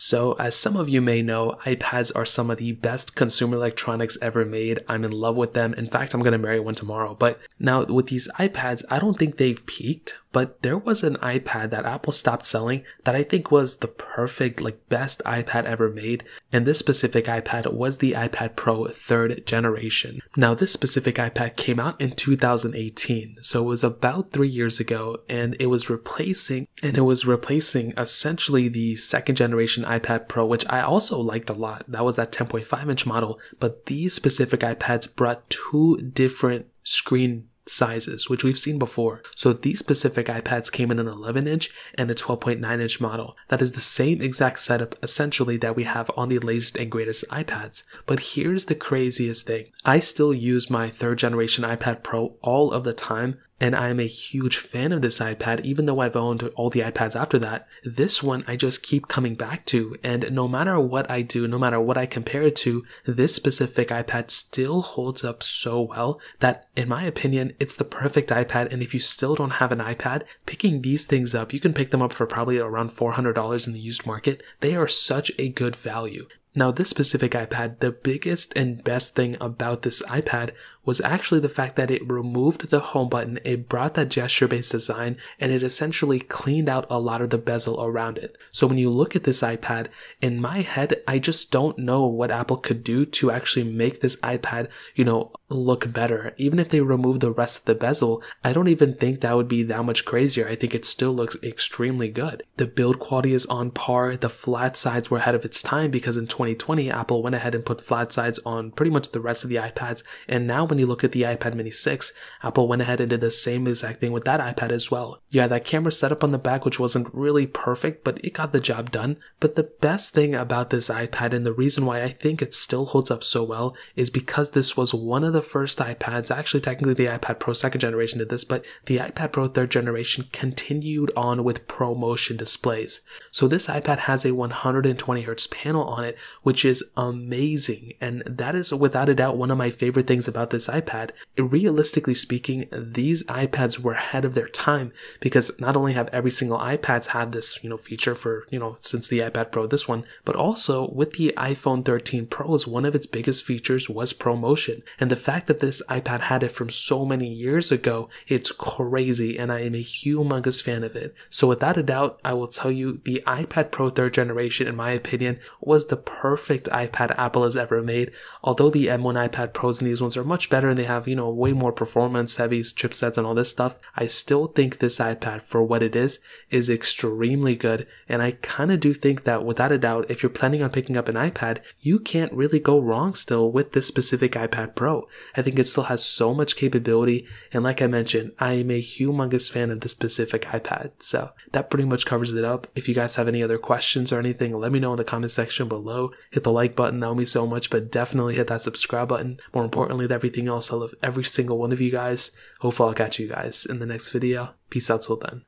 So as some of you may know, iPads are some of the best consumer electronics ever made. I'm in love with them. In fact, I'm going to marry one tomorrow. But now with these iPads, I don't think they've peaked, but there was an iPad that Apple stopped selling that I think was the perfect, best iPad ever made. And this specific iPad was the iPad Pro 3rd generation. Now this specific iPad came out in 2018. So it was about 3 years ago, and it was replacing essentially the 2nd generation iPad Pro, which I also liked a lot. That was that 10.5-inch model, but these specific iPads brought 2 different screen sizes, which we've seen before. So these specific iPads came in an 11-inch and a 12.9-inch model. That is the same exact setup essentially that we have on the latest and greatest iPads. But here's the craziest thing. I still use my 3rd generation iPad Pro all of the time, and I'm a huge fan of this iPad, even though I've owned all the iPads after that. This one I just keep coming back to, and no matter what I do, no matter what I compare it to, this specific iPad still holds up so well that, in my opinion, it's the perfect iPad. And if you still don't have an iPad, picking these things up, you can pick them up for probably around $400 in the used market. They are such a good value. Now this specific iPad, the biggest and best thing about this iPad was actually the fact that it removed the home button, it brought that gesture-based design, and it essentially cleaned out a lot of the bezel around it. So when you look at this iPad, in my head, I just don't know what Apple could do to actually make this iPad, look better. Even if they remove the rest of the bezel, I don't even think that would be that much crazier. I think it still looks extremely good. The build quality is on par. The flat sides were ahead of its time because in 2020, Apple went ahead and put flat sides on pretty much the rest of the iPads. And now when you look at the iPad mini 6, Apple went ahead and did the same exact thing with that iPad as well. Yeah, that camera setup on the back, which wasn't really perfect, but it got the job done. But the best thing about this iPad, and the reason why I think it still holds up so well, is because this was one of the first iPads. Actually, technically the iPad Pro 2nd generation did this, but the iPad Pro 3rd generation continued on with ProMotion displays. So this iPad has a 120Hz panel on it, which is amazing. And that is without a doubt one of my favorite things about this iPad. Realistically speaking, these iPads were ahead of their time, because not only have every single iPads had this, feature for, since the iPad Pro, this one, but also with the iPhone 13 Pros, one of its biggest features was ProMotion. And the fact that this iPad had it from so many years ago, it's crazy, and I am a humongous fan of it. So without a doubt, I will tell you the iPad Pro 3rd generation, in my opinion, was the perfect iPad Apple has ever made. Although the M1 iPad Pros and these ones are much better and they have, way more performance, heavy chipsets and all this stuff, I still think this iPad, for what it is extremely good. And I kind of do think that without a doubt, if you're planning on picking up an iPad, you can't really go wrong still with this specific iPad Pro. I think it still has so much capability, and like I mentioned, I am a humongous fan of this specific iPad. So that pretty much covers it up. If you guys have any other questions or anything, let me know in the comment section below. Hit the like button, that would mean so much, but definitely hit that subscribe button. More importantly than everything else, I love every single one of you guys. Hopefully I'll catch you guys in the next video. Peace out till then.